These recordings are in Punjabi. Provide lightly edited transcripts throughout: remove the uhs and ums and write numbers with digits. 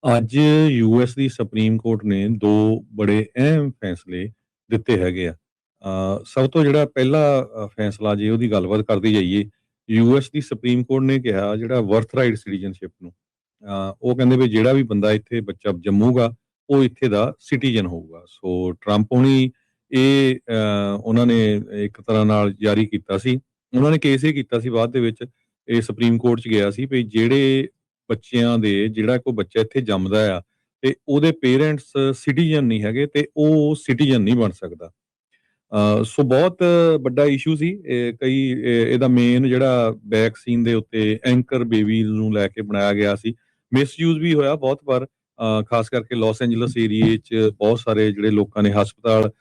ਅੱਜ ਯੂਐਸ ਦੀ ਸੁਪਰੀਮ ਕੋਰਟ ਨੇ 2 ਬੜੇ ਅਹਿਮ ਫੈਸਲੇ ਦਿੱਤੇ ਹੈਗੇ ਆ। ਸਭ ਤੋਂ ਜਿਹੜਾ ਪਹਿਲਾ ਫੈਸਲਾ ਜੇ ਉਹਦੀ ਗੱਲਬਾਤ ਕਰਦੇ ਜਾਈਏ, ਯੂਐਸ ਦੀ ਸੁਪਰੀਮ ਕੋਰਟ ਨੇ ਕਿਹਾ ਜਿਹੜਾ ਬਰਥਰਾਈਟ ਸਿਟੀਜ਼ਨਸ਼ਿਪ ਨੂੰ ਉਹ ਕਹਿੰਦੇ ਵੀ ਜਿਹੜਾ ਵੀ ਬੰਦਾ ਇੱਥੇ ਬੱਚਾ ਜੰਮੂਗਾ, ਉਹ ਇੱਥੇ ਦਾ ਸਿਟੀਜ਼ਨ ਹੋਊਗਾ। ਸੋ ਟਰੰਪ ਹੁਣੀ ਇਹ ਉਹਨਾਂ ਨੇ ਇੱਕ ਤਰ੍ਹਾਂ ਨਾਲ ਜਾਰੀ ਕੀਤਾ ਸੀ। ਉਹਨਾਂ ਨੇ ਕੇਸ ਇਹ ਕੀਤਾ ਸੀ ਬਾਅਦ ਦੇ ਵਿੱਚ, ਇਹ ਸੁਪਰੀਮ ਕੋਰਟ 'ਚ ਗਿਆ ਸੀ ਵੀ ਜਿਹੜੇ ਬੱਚਿਆਂ ਦੇ ਜਿਹੜਾ ਕੋਈ ਬੱਚਾ ਇੱਥੇ ਜੰਮਦਾ ਆ ਤੇ ਉਹਦੇ ਪੇਰੈਂਟਸ ਸਿਟੀਜ਼ਨ ਨਹੀਂ ਹੈਗੇ ਤੇ ਉਹ ਸਿਟੀਜ਼ਨ ਨਹੀਂ ਬਣ ਸਕਦਾ। ਸੋ ਬਹੁਤ ਵੱਡਾ ਇਸ਼ੂ ਸੀ। ਇਹਦਾ ਮੇਨ ਜਿਹੜਾ ਵੈਕਸੀਨ ਦੇ ਉੱਤੇ ਐਂਕਰ ਬੇਬੀ ਨੂੰ ਲੈ ਕੇ ਬਣਾਇਆ ਗਿਆ ਸੀ। ਮਿਸਯੂਜ਼ ਵੀ ਹੋਇਆ ਬਹੁਤ ਵਾਰ, ਖਾਸ ਕਰਕੇ ਲਾਸ ਐਂਜਲਸ ਏਰੀਏ 'ਚ ਬਹੁਤ ਸਾਰੇ ਜਿਹੜੇ ਲੋਕਾਂ ਨੇ ਹਸਪਤਾਲ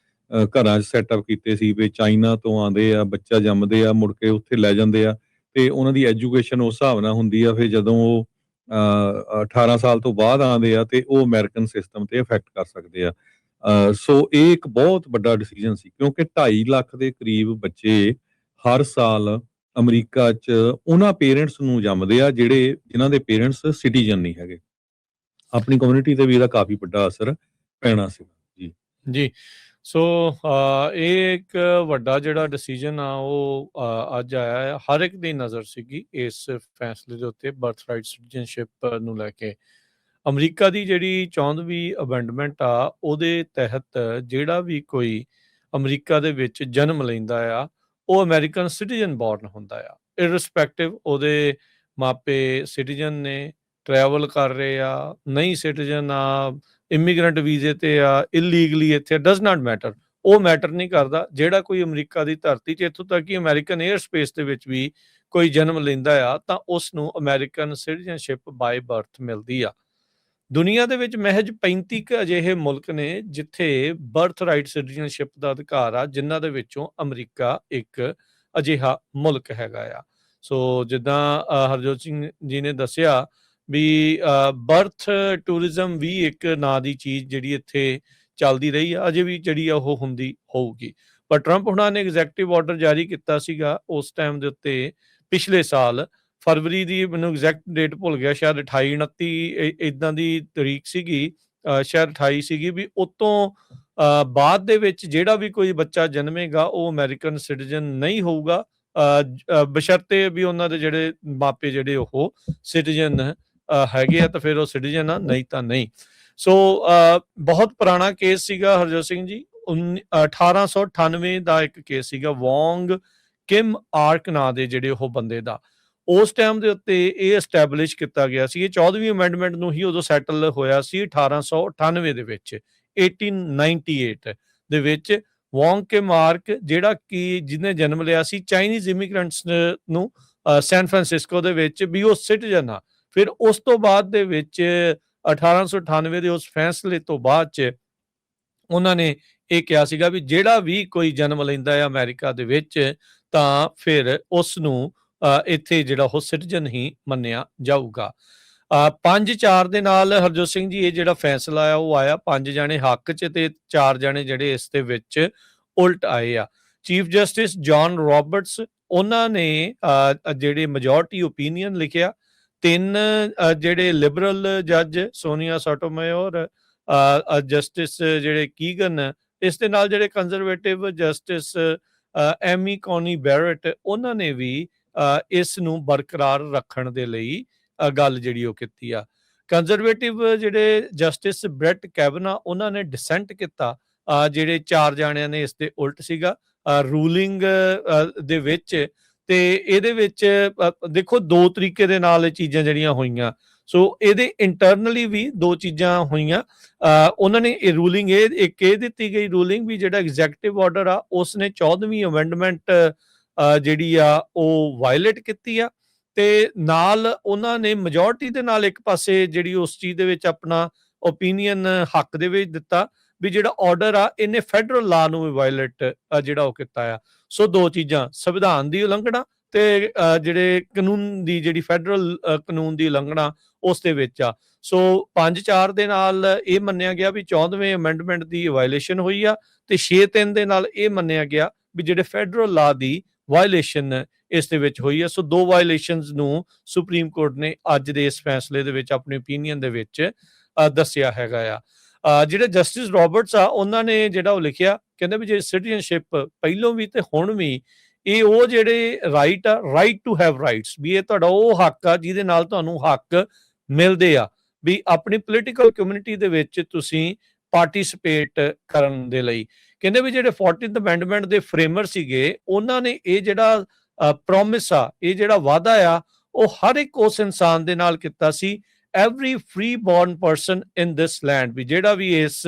ਘਰਾਂ 'ਚ ਸੈਟਅਪ ਕੀਤੇ ਸੀ ਵੀ ਚਾਈਨਾ ਤੋਂ ਆਉਂਦੇ ਆ, ਬੱਚਾ ਜੰਮਦੇ ਆ, ਮੁੜ ਕੇ ਉੱਥੇ ਲੈ ਜਾਂਦੇ ਆ ਤੇ ਉਹਨਾਂ ਦੀ ਐਜੂਕੇਸ਼ਨ ਉਸ ਹਿਸਾਬ ਨਾਲ ਹੁੰਦੀ ਆ। ਫਿਰ ਜਦੋਂ ਉਹ 18 ਸਾਲ ਤੋਂ ਬਾਅਦ ਆਉਂਦੇ ਆ ਤੇ ਉਹ ਅਮਰੀਕਨ ਸਿਸਟਮ ਤੇ ਇਫੈਕਟ ਕਰ ਸਕਦੇ ਆ। ਸੋ ਇਹ ਇੱਕ ਬਹੁਤ ਵੱਡਾ ਡਿਸੀਜਨ ਸੀ ਕਿਉਂਕਿ 2.5 ਲੱਖ ਦੇ ਕਰੀਬ ਬੱਚੇ ਹਰ ਸਾਲ ਅਮਰੀਕਾ 'ਚ ਉਹਨਾਂ ਪੇਰੈਂਟਸ ਨੂੰ ਜੰਮਦੇ ਆ ਜਿਨ੍ਹਾਂ ਦੇ ਪੇਰੈਂਟਸ ਸਿਟੀਜ਼ਨ ਨਹੀਂ ਹੈਗੇ। ਆਪਣੀ ਕਮਿਊਨਿਟੀ ਤੇ ਵੀ ਇਹਦਾ ਕਾਫੀ ਵੱਡਾ ਅਸਰ ਪੈਣਾ ਸੀ। ਜੀ ਜੀ। ਸੋ ਇਹ ਇੱਕ ਵੱਡਾ ਜਿਹੜਾ ਡਿਸੀਜਨ ਆ ਉਹ ਅੱਜ ਆਇਆ ਹੈ। ਹਰ ਇੱਕ ਦੀ ਨਜ਼ਰ ਸੀਗੀ ਇਸ ਫੈਸਲੇ ਦੇ ਉੱਤੇ, ਬਰਥਰਾਈਟ ਸਿਟੀਜ਼ਨਸ਼ਿਪ ਨੂੰ ਲੈ ਕੇ। ਅਮਰੀਕਾ ਦੀ ਜਿਹੜੀ 34ਵੀਂ ਅਮੈਂਡਮੈਂਟ ਆ, ਉਹਦੇ ਤਹਿਤ ਜਿਹੜਾ ਵੀ ਕੋਈ ਅਮਰੀਕਾ ਦੇ ਵਿੱਚ ਜਨਮ ਲੈਂਦਾ ਆ, ਉਹ ਅਮਰੀਕਨ ਸਿਟੀਜ਼ਨ ਬੋਰਨ ਹੁੰਦਾ ਆ, ਇਰਰਿਸਪੈਕਟਿਵ ਉਹਦੇ ਮਾਪੇ ਸਿਟੀਜ਼ਨ ਨੇ, ਟਰੈਵਲ ਕਰ ਰਹੇ ਆ, ਨਹੀਂ ਸਿਟੀਜ਼ਨ ਆ, ਇਮੀਗ੍ਰੈਂਟ ਵੀਜ਼ੇ ਤੇ ਆ, ਇਲੀਗਲੀ ਇੱਥੇ, ਡਜ਼ ਨਾਟ ਮੈਟਰ। ਉਹ ਮੈਟਰ ਨਹੀਂ ਕਰਦਾ। ਜਿਹੜਾ ਕੋਈ ਅਮਰੀਕਾ ਦੀ ਧਰਤੀ 'ਚ, ਇੱਥੋਂ ਤੱਕ ਕਿ ਅਮਰੀਕਨ ਏਅਰ ਸਪੇਸ ਦੇ ਵਿੱਚ ਵੀ ਕੋਈ ਜਨਮ ਲੈਂਦਾ ਆ ਤਾਂ ਉਸ ਨੂੰ ਅਮਰੀਕਨ ਸਿਟੀਜ਼ਨਸ਼ਿਪ ਬਾਏ ਬਰਥ ਮਿਲਦੀ ਆ। ਦੁਨੀਆ ਦੇ ਵਿੱਚ ਮਹਿਜ 35 ਕੁ ਅਜਿਹੇ ਮੁਲਕ ਨੇ ਜਿੱਥੇ ਬਰਥ ਰਾਈਟ ਸਿਟੀਜ਼ਨਸ਼ਿਪ ਦਾ ਅਧਿਕਾਰ ਆ, ਜਿਨ੍ਹਾਂ ਦੇ ਵਿੱਚੋਂ ਅਮਰੀਕਾ ਇੱਕ ਅਜਿਹਾ ਮੁਲਕ ਹੈਗਾ ਆ। ਸੋ ਜਿੱਦਾਂ ਹਰਜੋਤ ਸਿੰਘ ਜੀ ਨੇ ਦੱਸਿਆ ਵੀ ਬਰਥ ਟੂਰਿਜ਼ਮ ਵੀ ਇੱਕ ਨਾਂ ਦੀ ਚੀਜ਼ ਜਿਹੜੀ ਇੱਥੇ ਚੱਲਦੀ ਰਹੀ ਆ, ਅਜੇ ਵੀ ਜਿਹੜੀ ਆ ਉਹ ਹੁੰਦੀ ਹੋਊਗੀ। ਪਰ ਟਰੰਪ ਹੁਣਾਂ ਨੇ ਐਗਜ਼ੈਕਟਿਵ ਆਰਡਰ ਜਾਰੀ ਕੀਤਾ ਸੀਗਾ ਉਸ ਟਾਈਮ ਦੇ ਉੱਤੇ, ਪਿਛਲੇ ਸਾਲ ਫਰਵਰੀ ਦੀ, ਮੈਨੂੰ ਐਗਜ਼ੈਕਟ ਡੇਟ ਭੁੱਲ ਗਿਆ, ਸ਼ਾਇਦ 28 29 ਇੱਦਾਂ ਦੀ ਤਰੀਕ ਸੀਗੀ, ਸ਼ਾਇਦ 28 ਸੀਗੀ, ਵੀ ਉਤੋਂ ਬਾਅਦ ਦੇ ਵਿੱਚ ਜਿਹੜਾ ਵੀ ਕੋਈ ਬੱਚਾ ਜਨਮੇਗਾ ਉਹ ਅਮਰੀਕਨ ਸਿਟੀਜ਼ਨ ਨਹੀਂ ਹੋਊਗਾ, ਬਸ਼ਰਤੇ ਵੀ ਉਹਨਾਂ ਦੇ ਜਿਹੜੇ ਮਾਪੇ ਜਿਹੜੇ ਉਹ ਸਿਟੀਜ਼ਨ ਹੈਗੇ ਆ ਤਾਂ ਫਿਰ ਉਹ ਸਿਟੀਜ਼ਨ ਆ, ਨਹੀਂ ਤਾਂ ਨਹੀਂ। ਸੋ ਬਹੁਤ ਪੁਰਾਣਾ ਕੇਸ ਸੀਗਾ ਹਰਜੋਤ ਸਿੰਘ ਜੀ। 1898 ਦਾ ਇੱਕ ਕੇਸ ਸੀਗਾ, ਵੌਂਗ ਕਿਮ ਆਰਕ ਨਾਂ ਦੇ ਜਿਹੜੇ ਉਹ ਬੰਦੇ ਦਾ। ਉਸ ਟਾਈਮ ਦੇ ਉੱਤੇ ਇਹ ਐਸਟੈਬਲਿਸ਼ ਕੀਤਾ ਗਿਆ ਸੀ। ਇਹ 14ਵੀਂ ਅਮੈਂਡਮੈਂਟ ਨੂੰ ਹੀ ਉਦੋਂ ਸੈਟਲ ਹੋਇਆ ਸੀ 1898 ਦੇ ਵਿੱਚ, 1898 ਦੇ ਵਿੱਚ। ਵੌਂਗ ਕਿਮ ਆਰਕ ਜਿਹੜਾ ਕਿ ਜਿਹਨੇ ਜਨਮ ਲਿਆ ਸੀ ਚਾਈਨੀਜ਼ ਇਮੀਗ੍ਰੈਂਟਸ ਨੂੰ ਸੈਨ ਫਰਾਂਸਿਸਕੋ ਦੇ ਵਿੱਚ, ਵੀ ਉਹ ਸਿਟੀਜ਼ਨ ਆ। ਫਿਰ ਉਸ ਤੋਂ ਬਾਅਦ ਦੇ ਵਿੱਚ 1898 ਦੇ ਉਸ ਫੈਸਲੇ ਤੋਂ ਬਾਅਦ 'ਚ ਉਹਨਾਂ ਨੇ ਇਹ ਕਿਹਾ ਸੀਗਾ ਵੀ ਜਿਹੜਾ ਵੀ ਕੋਈ ਜਨਮ ਲੈਂਦਾ ਹੈ ਅਮਰੀਕਾ ਦੇ ਵਿੱਚ ਤਾਂ ਫਿਰ ਉਸ ਨੂੰ ਇੱਥੇ ਜਿਹੜਾ ਉਹ ਸਿਟੀਜ਼ਨ ਹੀ ਮੰਨਿਆ ਜਾਊਗਾ। 5-4 ਦੇ ਨਾਲ ਹਰਜੋਤ ਸਿੰਘ ਜੀ ਇਹ ਜਿਹੜਾ ਫੈਸਲਾ ਆ ਉਹ ਆਇਆ, 5 ਜਾਣੇ ਹੱਕ 'ਚ ਤੇ 4 ਜਾਣੇ ਜਿਹੜੇ ਇਸ ਦੇ ਵਿੱਚ ਉਲਟ ਆਏ ਆ। ਚੀਫ ਜਸਟਿਸ ਜੌਨ ਰੋਬਰਟਸ ਉਹਨਾਂ ਨੇ ਜਿਹੜੇ ਮੈਜੋਰਟੀ ਓਪੀਨੀਅਨ ਲਿਖਿਆ। 3 ਜਿਹੜੇ ਲਿਬਰਲ ਜੱਜ ਸੋਨੀਆ ਸੋਟੋਮੇਯਰ, ਜਸਟਿਸ ਜਿਹੜੇ ਕੀਗਨ, ਇਸ ਦੇ ਨਾਲ ਜਿਹੜੇ ਕੰਜ਼ਰਵੇਟਿਵ ਜਸਟਿਸ ਐਮੀ ਕੌਨੀ ਬੈਰਟ, ਉਹਨਾਂ ਨੇ ਵੀ ਇਸ ਨੂੰ ਬਰਕਰਾਰ ਰੱਖਣ ਦੇ ਲਈ ਗੱਲ ਜਿਹੜੀ ਉਹ ਕੀਤੀ ਆ। ਕੰਜ਼ਰਵੇਟਿਵ ਜਿਹੜੇ ਜਸਟਿਸ ਬ੍ਰੈਟ ਕੈਵਨਾ, ਉਹਨਾਂ ਨੇ ਡਿਸੈਂਟ ਕੀਤਾ। ਜਿਹੜੇ 4 ਜਾਣਿਆਂ ਨੇ ਇਸ ਦੇ ਉਲਟ ਸੀਗਾ ਰੂਲਿੰਗ ਦੇ ਵਿੱਚ। ਤੇ ਇਹਦੇ ਵਿੱਚ ਦੇਖੋ 2 ਤਰੀਕੇ ਦੇ ਨਾਲ ਇਹ ਚੀਜ਼ਾਂ ਜਿਹੜੀਆਂ ਹੋਈਆਂ। ਸੋ ਇਹਦੇ ਇੰਟਰਨਲੀ ਵੀ 2 ਚੀਜ਼ਾਂ ਹੋਈਆਂ। ਉਹਨਾਂ ਨੇ ਇਹ ਰੂਲਿੰਗ ਇੱਕ ਇਹ ਦਿੱਤੀ ਗਈ ਰੂਲਿੰਗ ਵੀ ਜਿਹੜਾ ਐਗਜ਼ੈਕਟਿਵ ਆਰਡਰ ਆ ਉਸਨੇ 14ਵੀਂ ਅਮੈਂਡਮੈਂਟ ਜਿਹੜੀ ਆ ਉਹ ਵਾਇਲੇਟ ਕੀਤੀ ਆ, ਤੇ ਨਾਲ ਉਹਨਾਂ ਨੇ ਮੈਜੋਰਟੀ ਦੇ ਨਾਲ ਇੱਕ ਪਾਸੇ ਜਿਹੜੀ ਉਸ ਚੀਜ਼ ਦੇ ਵਿੱਚ ਆਪਣਾ ਓਪੀਨੀਅਨ ਹੱਕ ਦੇ ਵਿੱਚ ਦਿੱਤਾ ਵੀ ਜਿਹੜਾ ਆਰਡਰ ਆ ਇਹਨੇ ਫੈਡਰਲ ਲਾ ਨੂੰ ਵੀ ਵਾਇਲੇਟ ਜਿਹੜਾ ਉਹ ਕੀਤਾ ਆ। ਸੋ 2 ਚੀਜ਼ਾਂ, ਸੰਵਿਧਾਨ ਦੀ ਉਲੰਘਣਾ ਤੇ ਜਿਹੜੇ ਕਾਨੂੰਨ ਦੀ, ਜਿਹੜੀ ਫੈਡਰਲ ਕਾਨੂੰਨ ਦੀ ਉਲੰਘਣਾ ਉਸ ਦੇ ਵਿੱਚ ਆ। ਸੋ 5-4 ਦੇ ਨਾਲ ਇਹ ਮੰਨਿਆ ਗਿਆ ਵੀ 14ਵੇਂ ਅਮੈਂਡਮੈਂਟ ਦੀ ਵਾਇਲੇਸ਼ਨ ਹੋਈ ਆ, ਤੇ 6-3 ਦੇ ਨਾਲ ਇਹ ਮੰਨਿਆ ਗਿਆ ਵੀ ਜਿਹੜੇ ਫੈਡਰਲ ਲਾ ਦੀ ਵਾਇਲੇਸ਼ਨ ਇਸ ਦੇ ਵਿੱਚ ਹੋਈ ਹੈ। ਸੋ 2 ਵਾਇਲੇਸ਼ਨਸ ਨੂੰ ਸੁਪਰੀਮ ਕੋਰਟ ਨੇ ਅੱਜ ਦੇ ਇਸ ਫੈਸਲੇ ਦੇ ਵਿੱਚ ਆਪਣੇ ਓਪੀਨੀਅਨ ਦੇ ਵਿੱਚ ਦੱਸਿਆ ਹੈਗਾ ਆ। ਜਿਹੜੇ ਜਸਟਿਸ ਰੋਬਰਟਸ ਆ ਉਹਨਾਂ ਨੇ ਜਿਹੜਾ ਉਹ ਲਿਖਿਆ, ਕਹਿੰਦੇ ਵੀ ਜੇ ਸਿਟੀਜ਼ਨਸ਼ਿਪ ਪਹਿਲੋਂ ਵੀ ਤੇ ਹੁਣ ਵੀ ਇਹ ਉਹ ਜਿਹੜੇ ਰਾਈਟ ਟੂ ਹੈਵ ਰਾਈਟਸ, ਵੀ ਇਹ ਤੁਹਾਡਾ ਉਹ ਹੱਕ ਆ ਜਿਹਦੇ ਨਾਲ ਤੁਹਾਨੂੰ ਹੱਕ ਮਿਲਦੇ ਆ ਵੀ ਆਪਣੀ ਪੋਲੀਟੀਕਲ ਕਮਿਊਨਿਟੀ ਦੇ ਵਿੱਚ ਤੁਸੀਂ ਪਾਰਟਿਸਿਪੇਟ ਕਰਨ ਦੇ ਲਈ। ਕਹਿੰਦੇ ਵੀ ਜਿਹੜੇ 14th ਅਮੈਂਡਮੈਂਟ ਦੇ ਫਰੇਮਰ ਸੀਗੇ ਉਹਨਾਂ ਨੇ ਇਹ ਜਿਹੜਾ ਪ੍ਰੋਮਿਸ ਆ, ਇਹ ਜਿਹੜਾ ਵਾਅਦਾ ਆ, ਉਹ ਹਰ ਇੱਕ ਉਸ ਇਨਸਾਨ ਦੇ ਨਾਲ ਕੀਤਾ ਸੀ, every free born person in this land, ਵੀ ਜਿਹੜਾ ਵੀ ਇਸ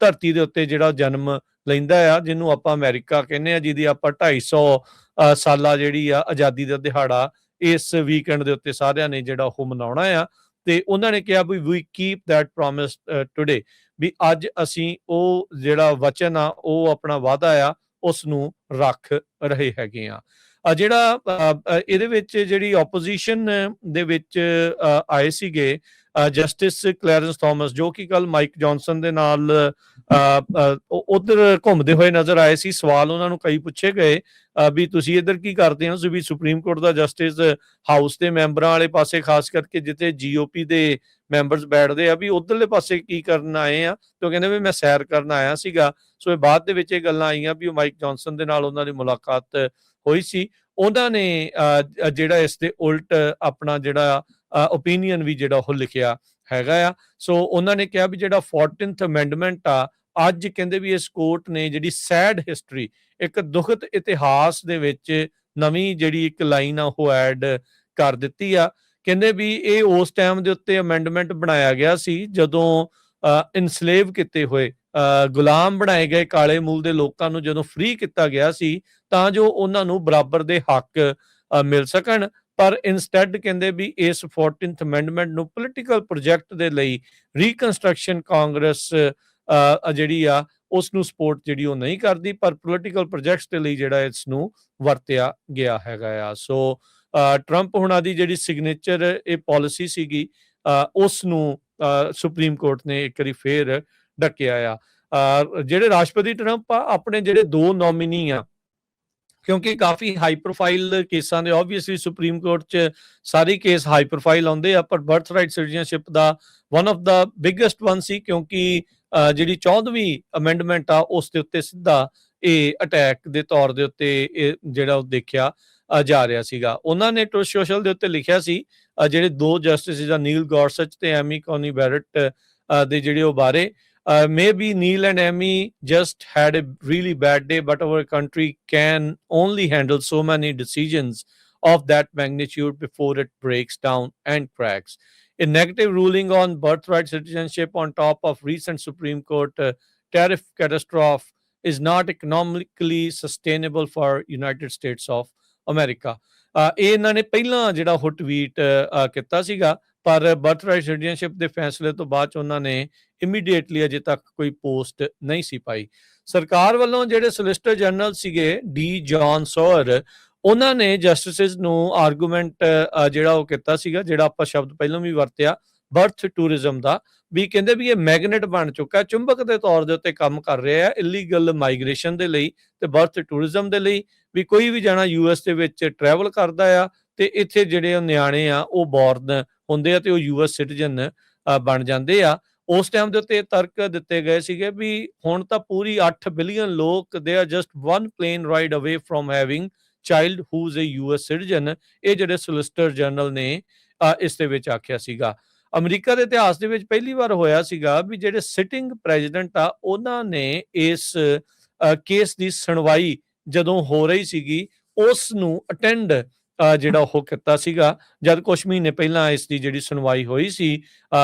ਧਰਤੀ ਦੇ ਉੱਤੇ ਜਿਹੜਾ ਜਨਮ ਲੈਂਦਾ ਆ, ਜਿਹਨੂੰ ਆਪਾਂ ਅਮਰੀਕਾ ਕਹਿੰਦੇ ਆ, ਜਿਹਦੀ ਆਪਾਂ 250 ਸਾਲਾ ਜਿਹੜੀ ਆ ਆਜ਼ਾਦੀ ਦਾ ਦਿਹਾੜਾ ਇਸ ਵੀਕਐਂਡ ਦੇ ਉੱਤੇ ਸਾਰਿਆਂ ਨੇ ਜਿਹੜਾ ਉਹ ਮਨਾਉਣਾ ਆ। ਤੇ ਉਹਨਾਂ ਨੇ ਕਿਹਾ ਵੀ ਵੀ ਕੀਪ ਦੈਟ ਪ੍ਰੋਮਿਸ ਟੁਡੇ, ਵੀ ਅੱਜ ਅਸੀਂ ਉਹ ਜਿਹੜਾ ਵਚਨ ਆ, ਉਹ ਆਪਣਾ ਵਾਅਦਾ ਆ, ਉਸ ਨੂੰ ਰੱਖ ਰਹੇ ਹੈਗੇ ਆ। ਜਿਹੜਾ ਇਹਦੇ ਵਿੱਚ ਜਿਹੜੀ ਆਪੋਜੀਸ਼ਨ ਦੇ ਵਿੱਚ ਆਏ ਸੀਗੇ ਜਸਟਿਸ ਕਲੈਰੈਂਸ ਥਾਮਸ, ਜੋ ਕਿ ਕੱਲ ਮਾਈਕ ਜੌਨਸਨ ਦੇ ਨਾਲ ਉਧਰ ਘੁੰਮਦੇ ਹੋਏ ਨਜ਼ਰ ਆਏ ਸੀ। ਸਵਾਲ ਉਹਨਾਂ ਨੂੰ ਕਈ ਪੁੱਛੇ ਗਏ ਵੀ ਤੁਸੀਂ ਇੱਧਰ ਕੀ ਕਰਦੇ ਹੋ, ਤੁਸੀਂ ਵੀ ਸੁਪਰੀਮ ਕੋਰਟ ਦਾ ਜਸਟਿਸ ਹਾਊਸ ਦੇ ਮੈਂਬਰਾਂ ਵਾਲੇ ਪਾਸੇ, ਖਾਸ ਕਰਕੇ ਜਿੱਥੇ GOP ਦੇ ਮੈਂਬਰਸ ਬੈਠਦੇ ਆ, ਵੀ ਉਧਰਲੇ ਪਾਸੇ ਕੀ ਕਰਨ ਆਏ ਆ, ਤੇ ਉਹ ਕਹਿੰਦੇ ਵੀ ਮੈਂ ਸੈਰ ਕਰਨ ਆਇਆ ਸੀਗਾ। ਸੋ ਇਹ ਬਾਅਦ ਦੇ ਵਿੱਚ ਇਹ ਗੱਲਾਂ ਆਈਆਂ ਵੀ ਉਹ ਮਾਈਕ ਜੌਨਸਨ ਦੇ ਨਾਲ ਉਹਨਾਂ ਦੀ ਮੁਲਾਕਾਤ ਹੋਈ ਸੀ। ਉਹਨਾਂ ਨੇ ਜਿਹੜਾ ਇਸ ਦੇ ਉਲਟ ਆਪਣਾ ਜਿਹੜਾ ਓਪੀਨੀਅਨ ਵੀ ਜਿਹੜਾ ਉਹ ਲਿਖਿਆ ਹੈਗਾ ਆ। ਸੋ ਉਹਨਾਂ ਨੇ ਕਿਹਾ ਵੀ ਜਿਹੜਾ 14th ਅਮੈਂਡਮੈਂਟ ਆ, ਅੱਜ ਕਹਿੰਦੇ ਵੀ ਇਸ ਕੋਰਟ ਨੇ ਜਿਹੜੀ ਸੈਡ ਹਿਸਟਰੀ, ਇੱਕ ਦੁਖਦ ਇਤਿਹਾਸ ਦੇ ਵਿੱਚ ਨਵੀਂ ਜਿਹੜੀ ਇੱਕ ਲਾਈਨ ਆ ਉਹ ਐਡ ਕਰ ਦਿੱਤੀ ਆ। ਕਹਿੰਦੇ ਵੀ ਇਹ ਉਸ ਟਾਈਮ ਦੇ ਉੱਤੇ ਅਮੈਂਡਮੈਂਟ ਬਣਾਇਆ ਗਿਆ ਸੀ ਜਦੋਂ ਇਨਸਲੇਵ ਕੀਤੇ ਹੋਏ, ਗੁਲਾਮ ਬਣਾਏ ਗਏ ਕਾਲੇ ਮੂਲ ਦੇ ਲੋਕਾਂ ਨੂੰ ਜਦੋਂ ਫ੍ਰੀ ਕੀਤਾ ਗਿਆ ਸੀ, ਤਾਂ ਜੋ ਉਹਨਾਂ ਨੂੰ ਬਰਾਬਰ ਦੇ ਹੱਕ ਮਿਲ ਸਕਣ। ਪਰ ਇਨਸਟੈਡ ਕਹਿੰਦੇ ਵੀ ਇਸ 14th ਅਮੈਂਡਮੈਂਟ ਨੂੰ ਪੋਲੀਟੀਕਲ ਪ੍ਰੋਜੈਕਟ ਦੇ ਲਈ ਰੀਕਨਸਟਰਕਸ਼ਨ ਕਾਂਗਰਸ ਜਿਹੜੀ ਆ ਉਸ ਨੂੰ ਸਪੋਰਟ ਜਿਹੜੀ ਉਹ ਨਹੀਂ ਕਰਦੀ, ਪਰ ਪੋਲੀਟੀਕਲ ਪ੍ਰੋਜੈਕਟਸ ਦੇ ਲਈ ਜਿਹੜਾ ਇਸ ਨੂੰ ਵਰਤਿਆ ਗਿਆ ਹੈਗਾ ਆ। ਸੋ ਟਰੰਪ ਹੁਣਾਂ ਦੀ ਜਿਹੜੀ ਸਿਗਨੇਚਰ ਇਹ ਪਾਲਿਸੀ ਸੀਗੀ, ਉਸ ਨੂੰ ਸੁਪਰੀਮ ਕੋਰਟ ਨੇ ਇੱਕ ਵਾਰੀ ਫੇਰ ਢੱਕਿਆ ਆ। ਜਿਹੜੇ ਰਾਸ਼ਟਰਪਤੀ ਟਰੰਪ ਆ, ਆਪਣੇ ਜਿਹੜੇ 2 ਨੋਮੀਨੀ ਆ, ਕਿਉਂਕਿ ਕਾਫੀ ਹਾਈ ਪ੍ਰੋਫਾਈਲ ਕੇਸਾਂ ਦੇ ਆਬਵੀਅਸਲੀ ਸੁਪਰੀਮ ਕੋਰਟ 'ਚ ਸਾਰੇ ਕੇਸ ਹਾਈ ਪ੍ਰੋਫਾਈਲ ਆਉਂਦੇ ਆ, ਪਰ ਬਰਥ ਰਾਈਟ ਸਿਟੀਜ਼ਨਸ਼ਿਪ ਦਾ one of the biggest one ਸੀ, ਕਿਉਂਕਿ ਜਿਹੜੀ 14ਵੀਂ ਅਮੈਂਡਮੈਂਟ ਆ ਉਸ ਦੇ ਉੱਤੇ ਸਿੱਧਾ ਇਹ ਅਟੈਕ ਦੇ ਤੌਰ ਦੇ ਉੱਤੇ ਇਹ ਜਿਹੜਾ ਉਹ ਦੇਖਿਆ ਜਾ ਰਿਹਾ ਸੀਗਾ। ਉਹਨਾਂ ਨੇ ਟਰੂਥ ਸੋਸ਼ਲ ਦੇ ਉੱਤੇ ਲਿਖਿਆ ਸੀ, ਜਿਹੜੇ 2 ਜਸਟਿਸ ਆ ਨੀਲ ਗੌਰਸਚ ਤੇ ਐਮੀ ਕੌਨੀ ਬੈਰਟ ਦੇ ਜਿਹੜੇ ਉਹ ਬਾਰੇ, maybe Neil and Amy just had a really bad day, but our country can only handle so many decisions of that magnitude before it breaks down and cracks. A negative ruling on birthright citizenship on top of recent Supreme Court tariff catastrophe is not economically sustainable for United States of America. ਇਹ ਇਹਨਾਂ ਨੇ ਪਹਿਲਾਂ ਜਿਹੜਾ ਉਹ ਟਵੀਟ ਕੀਤਾ ਸੀਗਾ, ਪਰ ਬਰਥ ਰਾਈਟ ਸਿਟੀਜ਼ਨਸ਼ਿਪ ਦੇ ਫੈਸਲੇ ਤੋਂ ਬਾਅਦ ਉਹਨਾਂ ਨੇ ਇਮੀਡੀਏਟਲੀ ਅਜੇ ਤੱਕ ਕੋਈ ਪੋਸਟ ਨਹੀਂ ਸੀ ਪਾਈ। ਸਰਕਾਰ ਵੱਲੋਂ ਜਿਹੜੇ ਸੋਲਿਸਿਟਰ ਜਨਰਲ ਸੀਗੇ ਡੀ ਜੌਨ ਸੋਅਰ, ਉਹਨਾਂ ਨੇ ਜਸਟਿਸਿਸ ਨੂੰ ਆਰਗੂਮੈਂਟ ਜਿਹੜਾ ਉਹ ਕੀਤਾ ਸੀਗਾ, ਜਿਹੜਾ ਆਪਾਂ ਸ਼ਬਦ ਪਹਿਲਾਂ ਵੀ ਵਰਤਿਆ ਬਰਥ ਟੂਰਿਜ਼ਮ ਦਾ, ਵੀ ਕਹਿੰਦੇ ਵੀ ਇਹ ਮੈਗਨੇਟ ਬਣ ਚੁੱਕਾ, ਚੁੰਬਕ ਦੇ ਤੌਰ ਦੇ ਉੱਤੇ ਕੰਮ ਕਰ ਰਿਹਾ ਹੈ ਇਲੀਗਲ ਮਾਈਗ੍ਰੇਸ਼ਨ ਦੇ ਲਈ ਤੇ ਬਰਥ ਟੂਰਿਜ਼ਮ ਦੇ ਲਈ। ਵੀ ਕੋਈ ਵੀ ਜਾਣਾ US ਦੇ ਵਿੱਚ ਟਰੈਵਲ ਕਰਦਾ ਆ ਤੇ ਇੱਥੇ ਜਿਹੜੇ ਨਿਆਣੇ ਆ ਉਹ ਬੋਰਨ ਹੁੰਦੇ ਆ ਤੇ ਉਹ US ਸਿਟੀਜ਼ਨ ਬਣ ਜਾਂਦੇ ਆ। ਉਸ ਟਾਈਮ ਦੇ ਉੱਤੇ ਤਰਕ ਦਿੱਤੇ ਗਏ ਸੀਗੇ ਵੀ ਹੁਣ ਤਾਂ ਪੂਰੀ 8 ਬਿਲੀਅਨ ਲੋਕ they are just 1 plane ride away from having child who is a US citizen. ਇਹ ਜਿਹੜੇ ਸੋਲਿਸਿਟਰ ਜਨਰਲ ਨੇ ਇਸ ਦੇ ਵਿੱਚ ਆਖਿਆ ਸੀਗਾ। ਅਮਰੀਕਾ ਦੇ ਇਤਿਹਾਸ ਦੇ ਵਿੱਚ ਪਹਿਲੀ ਵਾਰ ਹੋਇਆ ਸੀਗਾ ਵੀ ਜਿਹੜੇ ਸਿਟਿੰਗ ਪ੍ਰੈਜ਼ੀਡੈਂਟ ਆ ਉਹਨਾਂ ਨੇ ਇਸ ਕੇਸ ਦੀ ਸੁਣਵਾਈ ਜਦੋਂ ਹੋ ਰਹੀ ਸੀਗੀ ਉਸ ਨੂੰ ਅਟੈਂਡ ਜਿਹੜਾ ਉਹ ਕੀਤਾ ਸੀਗਾ, ਜਦ ਕੁਝ ਮਹੀਨੇ ਪਹਿਲਾਂ ਇਸ ਦੀ ਜਿਹੜੀ ਸੁਣਵਾਈ ਹੋਈ ਸੀ।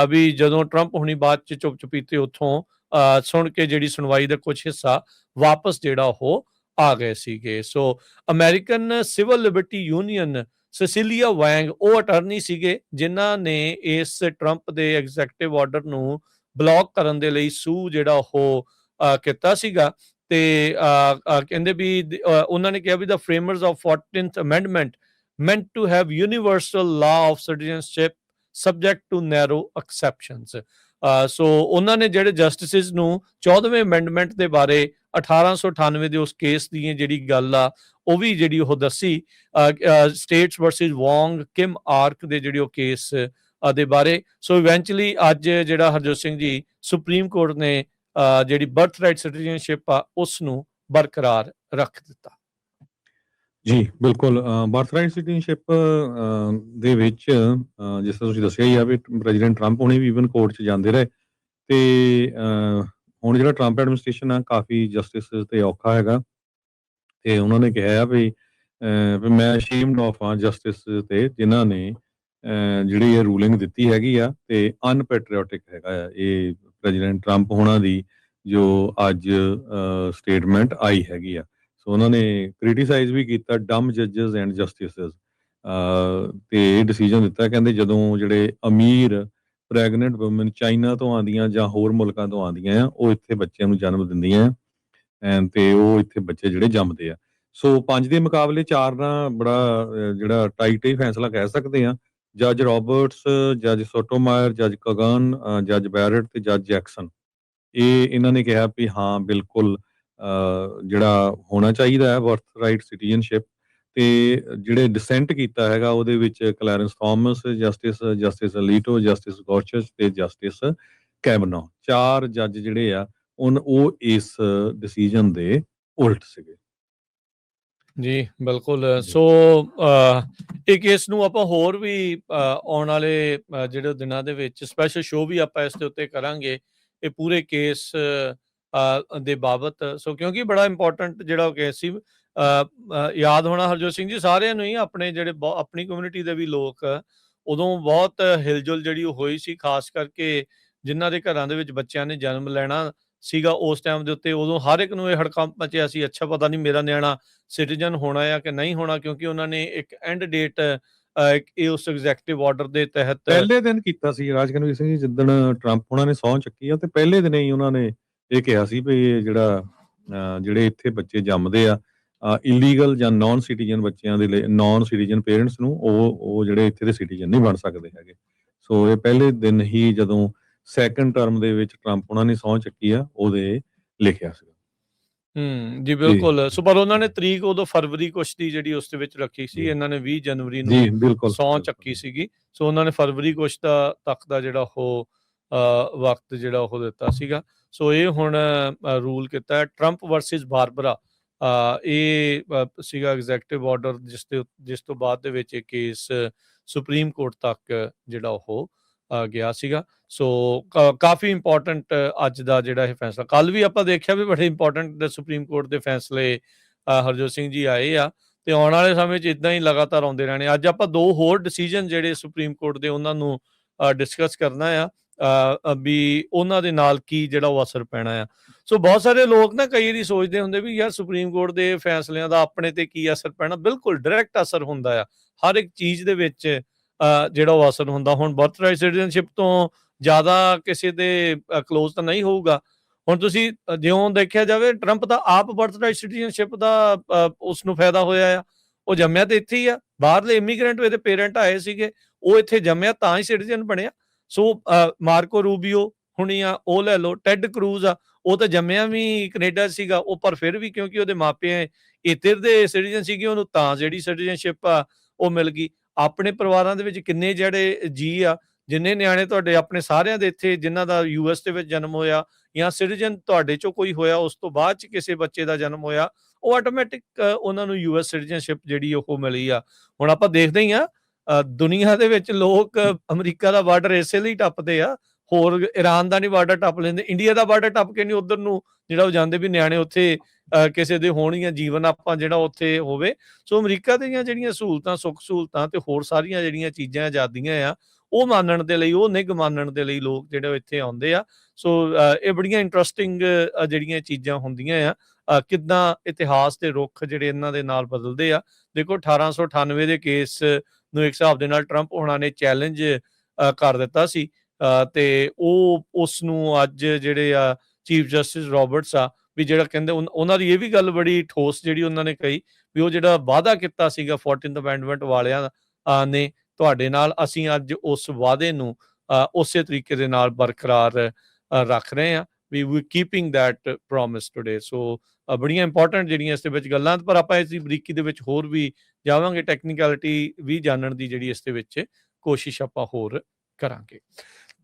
ਵੀ ਜਦੋਂ ਟਰੰਪ ਹੁਣੀ ਬਾਅਦ ਚ ਚੁੱਪ ਚੁਪੀਤੇ ਉੱਥੋਂ ਸੁਣ ਕੇ ਜਿਹੜੀ ਸੁਣਵਾਈ ਦਾ ਕੁਝ ਹਿੱਸਾ ਵਾਪਸ ਜਿਹੜਾ ਉਹ ਆ ਗਏ ਸੀਗੇ। ਸੋ ਅਮਰੀਕਨ ਸਿਵਲ ਲਿਬਰਟੀ ਯੂਨੀਅਨ ਸੈਸਿਲੀਆ ਵੈਂਗ ਉਹ ਅਟਾਰਨੀ ਸੀਗੇ ਜਿਨ੍ਹਾਂ ਨੇ ਇਸ ਟਰੰਪ ਦੇ ਐਗਜ਼ੈਕਟਿਵ ਆਰਡਰ ਨੂੰ ਬਲੌਕ ਕਰਨ ਦੇ ਲਈ ਸੂ ਜਿਹੜਾ ਉਹ ਕੀਤਾ ਸੀਗਾ। ਤੇ ਕਹਿੰਦੇ ਵੀ ਉਹਨਾਂ ਨੇ ਕਿਹਾ ਵੀ the framers of 14th amendment meant to have universal law of citizenship subject to narrow exceptions. ਸੋ ਉਹਨਾਂ ਨੇ ਜਿਹੜੇ ਜਸਟਿਸਿਸ ਨੂੰ 14ਵੇਂ ਅਮੈਂਡਮੈਂਟ ਦੇ ਬਾਰੇ 1898 ਦੇ ਉਸ ਕੇਸ ਦੀ ਜਿਹੜੀ ਗੱਲ ਆ ਉਹ ਵੀ ਜਿਹੜੀ ਉਹ ਦੱਸੀ। ਸਟੇਟਸ ਵਰਸਸ ਵੌਂਗ ਕਿਮ ਆਰਕ ਦੇ ਜਿਹੜੀ ਉਹ ਕੇਸ ਦੇ ਬਾਰੇ। ਸੋ ਇਵੈਂਚੁਅਲੀ ਅੱਜ ਜਿਹੜਾ ਹਰਜੋਤ ਸਿੰਘ ਜੀ ਸੁਪਰੀਮ ਕੋਰਟ ਨੇ ਜਿਹੜੀ ਬਰਥ ਰਾਈਟ ਸਿਟੀਜ਼ਨਸ਼ਿਪ ਆ ਉਸ ਨੂੰ ਬਰਕਰਾਰ ਰੱਖ ਦਿੱਤਾ। ਜੀ ਬਿਲਕੁਲ, ਬਰਥ ਰਾਈਟ ਸਿਟੀਜ਼ਨਸ਼ਿਪ ਦੇ ਵਿੱਚ ਜਿਸ ਤਰ੍ਹਾਂ ਤੁਸੀਂ ਦੱਸਿਆ ਹੀ ਆ ਵੀ ਪ੍ਰੈਜ਼ੀਡੈਂਟ ਟਰੰਪ ਹੁਣੇ ਵੀ ਈਵਨ ਕੋਰਟ 'ਚ ਜਾਂਦੇ ਰਹੇ ਤੇ ਹੁਣ ਜਿਹੜਾ ਟਰੰਪ ਐਡਮਿਨਿਸਟ੍ਰੇਸ਼ਨ ਆ ਕਾਫੀ ਜਸਟਿਸ ਤੇ ਔਖਾ ਹੈਗਾ ਤੇ ਉਹਨਾਂ ਨੇ ਕਿਹਾ ਆ ਵੀ ਮੈਂ ਅਸ਼ੇਮਡ ਆਫ ਆ ਜਸਟਿਸ ਤੇ ਜਿਨ੍ਹਾਂ ਨੇ ਜਿਹੜੀ ਇਹ ਰੂਲਿੰਗ ਦਿੱਤੀ ਹੈਗੀ ਆ ਤੇ ਅਨਪੈਟਰੀਓਟਿਕ ਹੈਗਾ ਆ ਇਹ ਪ੍ਰੈਜ਼ੀਡੈਂਟ ਟਰੰਪ ਹੋਣਾ ਦੀ ਜੋ ਅੱਜ ਸਟੇਟਮੈਂਟ ਆਈ ਹੈਗੀ ਆ। ਸੋ ਉਹਨਾਂ ਨੇ ਕ੍ਰਿਟੀਸਾਈਜ਼ ਵੀ ਕੀਤਾ ਡਮ ਜੱਜਸ ਐਂਡ ਜਸਟਿਸਸ ਤੇ ਇਹ ਡਿਸੀਜਨ ਦਿੱਤਾ ਕਹਿੰਦੇ ਜਦੋਂ ਜਿਹੜੇ ਅਮੀਰ ਪ੍ਰੈਗਨੈਂਟ ਵੂਮਨ ਚਾਈਨਾ ਤੋਂ ਆਉਂਦੀਆਂ ਜਾਂ ਹੋਰ ਮੁਲਕਾਂ ਤੋਂ ਆਉਂਦੀਆਂ ਆ ਉਹ ਇੱਥੇ ਬੱਚਿਆਂ ਨੂੰ ਜਨਮ ਦਿੰਦੀਆਂ ਤੇ ਉਹ ਇੱਥੇ ਬੱਚੇ ਜਿਹੜੇ ਜੰਮਦੇ ਆ। ਸੋ 5 ਦੇ ਮੁਕਾਬਲੇ 4 ਨਾਲ ਬੜਾ ਜਿਹੜਾ ਟਾਈਟ ਹੀ ਫੈਸਲਾ ਕਹਿ ਸਕਦੇ ਆ। ਜੱਜ ਰਾਬਰਟਸ, ਜੱਜ ਸੋਟੋਮਾਇਰ, ਜੱਜ ਕਗਨ, ਜੱਜ ਬੈਰਟ ਤੇ ਜੱਜ ਜੈਕਸਨ ਇਹਨਾਂ ਨੇ ਕਿਹਾ ਵੀ ਹਾਂ ਬਿਲਕੁਲ ਜਿਹੜਾ ਹੋਣਾ ਚਾਹੀਦਾ ਹੈ ਬਰਥ ਰਾਈਟ ਸਿਟੀਜ਼ਨਸ਼ਿਪ ਤੇ ਜਿਹੜੇ ਡਿਸੈਂਟ ਕੀਤਾ ਹੈਗਾ ਉਹਦੇ ਵਿੱਚ ਕਲੈਰੈਂਸ ਥਾਮਸ, ਜਸਟਿਸ ਅਲੀਟੋ, ਜਸਟਿਸ ਗੋਰਚਸ ਤੇ ਜਸਟਿਸ ਕੈਬਨੋ 4 ਜੱਜ ਜਿਹੜੇ ਆ ਉਹ ਇਸ ਡਿਸੀਜਨ ਦੇ ਉਲਟ ਸੀਗੇ। ਜੀ ਬਿਲਕੁਲ। ਸੋ ਇਹ ਕੇਸ ਨੂੰ ਆਪਾਂ ਹੋਰ ਵੀ ਆਉਣ ਵਾਲੇ ਜਿਹੜੇ ਦਿਨਾਂ ਦੇ ਵਿੱਚ ਸਪੈਸ਼ਲ ਸ਼ੋਅ ਵੀ ਆਪਾਂ ਇਸ ਦੇ ਉੱਤੇ ਕਰਾਂਗੇ ਇਹ ਪੂਰੇ ਕੇਸ ਦੇ ਬਾਬਤ। ਸੋ ਕਿਉਂਕਿ ਬੜਾ ਇੰਪੋਰਟੈਂਟ ਜਿਹੜਾ ਕੇਸ ਸੀ ਯਾਦ ਹੋਣਾ ਹਰਜੋਤ ਸਿੰਘ ਜੀ ਸਾਰਿਆਂ ਨੂੰ ਹੀ ਆਪਣੇ ਜਿਹੜੇ ਆਪਣੀ ਕਮਿਊਨਿਟੀ ਦੇ ਵੀ ਲੋਕ ਉਦੋਂ ਬਹੁਤ ਹਿਲਜੁਲ ਜਿਹੜੀ ਉਹ ਹੋਈ ਸੀ, ਖਾਸ ਕਰਕੇ ਜਿਨ੍ਹਾਂ ਦੇ ਘਰਾਂ ਦੇ ਵਿੱਚ ਬੱਚਿਆਂ ਨੇ ਜਨਮ ਲੈਣਾ ਸੀਗਾ ਉਸ ਟਾਈਮ ਦੇ ਉੱਤੇ। ਉਦੋਂ ਹਰ ਇੱਕ ਨੂੰ ਇਹ ਹੜਕੰਪ ਮਚਿਆ ਸੀ, ਅੱਛਾ ਪਤਾ ਨਹੀਂ ਮੇਰਾ ਨਿਆਣਾ ਸਿਟੀਜ਼ਨ ਹੋਣਾ ਆ ਕਿ ਨਹੀਂ ਹੋਣਾ, ਕਿਉਂਕਿ ਉਹਨਾਂ ਨੇ ਇੱਕ ਐਂਡ ਡੇਟ ਇਹ ਉਸ ਐਗਜ਼ੈਕਟਿਵ ਆਰਡਰ ਦੇ ਤਹਿਤ ਪਹਿਲੇ ਦਿਨ ਕੀਤਾ ਸੀ ਰਾਜਕਨਵੀਰ ਸਿੰਘ ਜੀ ਜਿੱਦਣ ਟਰੰਪ ਉਹਨਾਂ ਨੇ ਸਹੁੰ ਚੱਕੀ ਆ ਤੇ ਪਹਿਲੇ ਦਿਨ ਹੀ ਉਹਨਾਂ ਨੇ ਇਹ ਕਿਹਾ ਸੀ ਵੀ ਇਹ ਜਿਹੜਾ ਜਿਹੜੇ ਇੱਥੇ ਬੱਚੇ ਜੰਮਦੇ ਆ ਇਲੀਗਲ ਜਾਂ ਨਾਨ ਸਿਟੀਜ਼ਨ ਬੱਚਿਆਂ ਦੇ ਲਈ ਨਾਨ ਸਿਟੀਜ਼ਨ ਪੇਰੈਂਟਸ ਨੂੰ ਉਹ ਜਿਹੜੇ ਇੱਥੇ ਦੇ ਸਿਟੀਜ਼ਨ ਨਹੀਂ ਬਣ ਸਕਦੇ ਹੈਗੇ। ਸੋ ਇਹ ਪਹਿਲੇ ਦਿਨ ਹੀ ਜਦੋਂ ਸੈਕੰਡ ਟਰਮ ਦੇ ਵਿੱਚ ਟਰੰਪ ਉਹਨਾਂ ਨੇ ਸਹੁੰ ਚੱਕੀ ਆ ਉਹਦੇ ਲਿਖਿਆ ਸੀ। ਜੀ ਬਿਲਕੁਲ। ਸੋ ਪਰ ਉਹਨਾਂ ਨੇ ਤਰੀਕ ਉਦੋਂ ਫਰਵਰੀ ਕੁਛ ਦੀ ਜਿਹੜੀ ਉਸ ਦੇ ਵਿੱਚ ਰੱਖੀ ਸੀ, ਇਹਨਾਂ ਨੇ 20 ਜਨਵਰੀ ਨੂੰ ਸਹੁੰ ਚੱਕੀ ਸੀਗੀ। ਸੋ ਉਹਨਾਂ ਨੇ ਫਰਵਰੀ ਕੁਛ ਤੱਕ ਦਾ ਜਿਹੜਾ ਉਹ ਵਕਤ ਜਿਹੜਾ ਉਹ ਦਿੱਤਾ ਸੀਗਾ। ਸੋ ਇਹ ਹੁਣ ਰੂਲ ਕੀਤਾ ਟਰੰਪ ਵਰਸਿਸ ਬਾਰਬਰਾ ਇਹ ਸੀਗਾ ਐਗਜ਼ੈਕਟਿਵ ਆਰਡਰ ਜਿਸ ਤੋਂ ਬਾਅਦ ਦੇ ਵਿੱਚ ਇਹ ਕੇਸ ਸੁਪਰੀਮ ਕੋਰਟ ਤੱਕ ਜਿਹੜਾ ਉਹ ਗਿਆ ਸੀਗਾ। ਸੋ ਕਾਫੀ ਇੰਪੋਰਟੈਂਟ ਅੱਜ ਦਾ ਜਿਹੜਾ ਇਹ ਫੈਸਲਾ। ਕੱਲ ਵੀ ਆਪਾਂ ਦੇਖਿਆ ਵੀ ਬੜੇ ਇੰਪੋਰਟੈਂਟ ਸੁਪਰੀਮ ਕੋਰਟ ਦੇ ਫੈਸਲੇ ਹਰਜੋਤ ਸਿੰਘ ਜੀ ਆਏ ਆ ਤੇ ਆਉਣ ਵਾਲੇ ਸਮੇਂ 'ਚ ਇਦਾਂ ਹੀ ਲਗਾਤਾਰ ਆਉਂਦੇ ਰਹਿਣੇ। ਅੱਜ ਆਪਾਂ 2 ਹੋਰ ਡਿਸੀਜਨ ਜਿਹੜੇ ਸੁਪਰੀਮ ਕੋਰਟ ਦੇ ਉਹਨਾਂ ਨੂੰ ਡਿਸਕਸ ਕਰਨਾ ਆ ਵੀ ਉਹਨਾਂ ਦੇ ਨਾਲ ਕੀ ਜਿਹੜਾ ਉਹ ਅਸਰ ਪੈਣਾ ਆ। ਸੋ ਬਹੁਤ ਸਾਰੇ ਲੋਕ ਨਾ ਕਈ ਵਾਰੀ ਸੋਚਦੇ ਹੁੰਦੇ ਵੀ ਯਾਰ ਸੁਪਰੀਮ ਕੋਰਟ ਦੇ ਫੈਸਲਿਆਂ ਦਾ ਆਪਣੇ ਤੇ ਕੀ ਅਸਰ ਪੈਣਾ। ਬਿਲਕੁਲ ਡਾਇਰੈਕਟ ਅਸਰ ਹੁੰਦਾ ਆ ਹਰ ਇੱਕ ਚੀਜ਼ ਦੇ ਵਿੱਚ ਜਿਹੜਾ ਉਹ ਅਸਰ ਹੁੰਦਾ। ਹੁਣ ਬਰਥ ਰਾਈਟ ਸਿਟੀਜ਼ਨਸ਼ਿਪ ਤੋਂ ਜ਼ਿਆਦਾ ਕਿਸੇ ਦੇ ਕਲੋਜ਼ ਤਾਂ ਨਹੀਂ ਹੋਊਗਾ। ਹੁਣ ਤੁਸੀਂ ਜਿਉਂ ਦੇਖਿਆ ਜਾਵੇ ਟਰੰਪ ਦਾ ਆਪ ਬਰਥ ਰਾਈਟ ਸਿਟੀਜ਼ਨਸ਼ਿਪ ਦਾ ਉਸ ਨੂੰ ਫਾਇਦਾ ਹੋਇਆ ਆ। ਉਹ ਜੰਮਿਆ ਤੇ ਇੱਥੇ ਹੀ ਆ, ਬਾਹਰਲੇ ਇਮੀਗ੍ਰੈਂਟ ਇਹਦੇ ਪੇਰੈਂਟ ਆਏ ਸੀਗੇ, ਉਹ ਇੱਥੇ ਜੰਮਿਆ ਤਾਂ ਹੀ ਸਿਟੀਜ਼ਨ ਬਣਿਆ। ਸੋ ਮਾਰਕੋ ਰੂਬੀਓ ਹੁਣੀ ਆ ਉਹ ਲੈ ਲਓ, ਟੈਡ ਕਰੂਜ਼ ਆ ਉਹ ਤਾਂ ਜੰਮਿਆ ਵੀ ਕੈਨੇਡਾ ਸੀਗਾ ਉਹ, ਪਰ ਫਿਰ ਵੀ ਕਿਉਂਕਿ ਉਹਦੇ ਮਾਪੇ ਇੱਧਰ ਦੇ ਸਿਟੀਜ਼ਨ ਸੀਗੇ ਉਹਨੂੰ ਤਾਂ ਜਿਹੜੀ ਸਿਟੀਜ਼ਨਸ਼ਿਪ ਆ ਉਹ ਮਿਲ ਗਈ। ਆਪਣੇ ਪਰਿਵਾਰਾਂ ਦੇ ਵਿੱਚ ਕਿੰਨੇ ਜਿਹੜੇ ਜੀ ਆ ਜਿੰਨੇ ਨਿਆਣੇ ਤੁਹਾਡੇ ਆਪਣੇ ਸਾਰਿਆਂ ਦੇ ਇੱਥੇ ਜਿਨ੍ਹਾਂ ਦਾ US ਦੇ ਵਿੱਚ ਜਨਮ ਹੋਇਆ ਜਾਂ ਸਿਟੀਜ਼ਨ ਤੁਹਾਡੇ ਚੋਂ ਕੋਈ ਹੋਇਆ ਉਸ ਤੋਂ ਬਾਅਦ 'ਚ ਕਿਸੇ ਬੱਚੇ ਦਾ ਜਨਮ ਹੋਇਆ ਉਹ ਆਟੋਮੈਟਿਕ ਉਹਨਾਂ ਨੂੰ US ਸਿਟੀਜ਼ਨਸ਼ਿਪ ਜਿਹੜੀ ਉਹ ਮਿਲੀ ਆ। ਹੁਣ ਆਪਾਂ ਦੇਖਦੇ ਹੀ ਆ ਦੁਨੀਆ ਦੇ ਵਿੱਚ ਲੋਕ ਅਮਰੀਕਾ ਦਾ ਬਾਰਡਰ ਇਸੇ ਲਈ ਟੱਪਦੇ ਆ, ਹੋਰ ਇਰਾਨ ਦਾ ਨਹੀਂ ਬਾਰਡਰ ਟੱਪ ਲੈਂਦੇ, ਇੰਡੀਆ ਦਾ ਬਾਰਡਰ ਟੱਪ ਕੇ ਨਹੀਂ ਉਧਰ ਨੂੰ ਜਿਹੜਾ ਉਹ ਜਾਂਦੇ ਵੀ ਨਿਆਣੇ ਉੱਥੇ ਕਿਸੇ ਦੇ ਹੋਣਗੀਆਂ ਜੀਵਨ ਆਪਾਂ ਜਿਹੜਾ ਉੱਥੇ ਹੋਵੇ। ਸੋ ਅਮਰੀਕਾ ਦੀਆਂ ਜਿਹੜੀਆਂ ਸਹੂਲਤਾਂ ਸੁੱਖ ਸਹੂਲਤਾਂ ਤੇ ਹੋਰ ਸਾਰੀਆਂ ਜਿਹੜੀਆਂ ਚੀਜ਼ਾਂ ਆਜ਼ਾਦੀਆਂ ਆ ਉਹ ਮਾਨਣ ਦੇ ਲਈ, ਉਹ ਨਿੱਘ ਮਾਨਣ ਦੇ ਲਈ ਲੋਕ ਜਿਹੜੇ ਇੱਥੇ ਆਉਂਦੇ ਆ। ਸੋ ਇਹ ਬੜੀਆਂ ਇੰਟਰਸਟਿੰਗ ਜਿਹੜੀਆਂ ਚੀਜ਼ਾਂ ਹੁੰਦੀਆਂ ਆ ਕਿੱਦਾਂ ਇਤਿਹਾਸ ਦੇ ਰੁੱਖ ਜਿਹੜੇ ਇਹਨਾਂ ਦੇ ਨਾਲ ਬਦਲਦੇ ਆ। ਦੇਖੋ 1898 ਦੇ ਕੇਸ ਨੂੰ ਇੱਕ ਹਿਸਾਬ ਦੇ ਨਾਲ ਟਰੰਪ ਹੋਣਾ ਨੇ ਚੈਲੰਜ ਕਰ ਦਿੱਤਾ ਸੀ ਤੇ ਉਹ ਉਸ ਨੂੰ ਅੱਜ ਜਿਹੜੇ ਆ ਚੀਫ ਜਸਟਿਸ ਰਾਬਰਟਸ ਆ ਵੀ ਜਿਹੜਾ ਕਹਿੰਦੇ ਉਹਨਾਂ ਦੀ ਇਹ ਵੀ ਗੱਲ ਬੜੀ ਠੋਸ ਜਿਹੜੀ ਉਹਨਾਂ ਨੇ ਕਹੀ ਵੀ ਉਹ ਜਿਹੜਾ ਵਾਅਦਾ ਕੀਤਾ ਸੀਗਾ 14th ਅਮੈਂਡਮੈਂਟ ਵਾਲਿਆਂ ਨੇ ਤੁਹਾਡੇ ਨਾਲ, ਅਸੀਂ ਅੱਜ ਉਸ ਵਾਅਦੇ ਨੂੰ ਉਸੇ ਤਰੀਕੇ ਦੇ ਨਾਲ ਬਰਕਰਾਰ ਰੱਖ ਰਹੇ ਹਾਂ ਵੀ ਕੀਪਿੰਗ ਦੈਟ ਪ੍ਰੋਮਿਸ ਟੂਡੇ। ਸੋ ਬੜੀਆਂ ਇੰਪੋਰਟੈਂਟ ਜਿਹੜੀਆਂ ਇਸ ਦੇ ਵਿੱਚ ਗੱਲਾਂ, ਪਰ ਆਪਾਂ ਇਸ ਦੀ ਬਰੀਕੀ ਦੇ ਵਿੱਚ ਹੋਰ ਵੀ ਜਾਵਾਂਗੇ, ਟੈਕਨੀਕੈਲਿਟੀ ਵੀ ਜਾਣਨ ਦੀ ਜਿਹੜੀ ਇਸ ਦੇ ਵਿੱਚ ਕੋਸ਼ਿਸ਼ ਆਪਾਂ ਹੋਰ ਕਰਾਂਗੇ।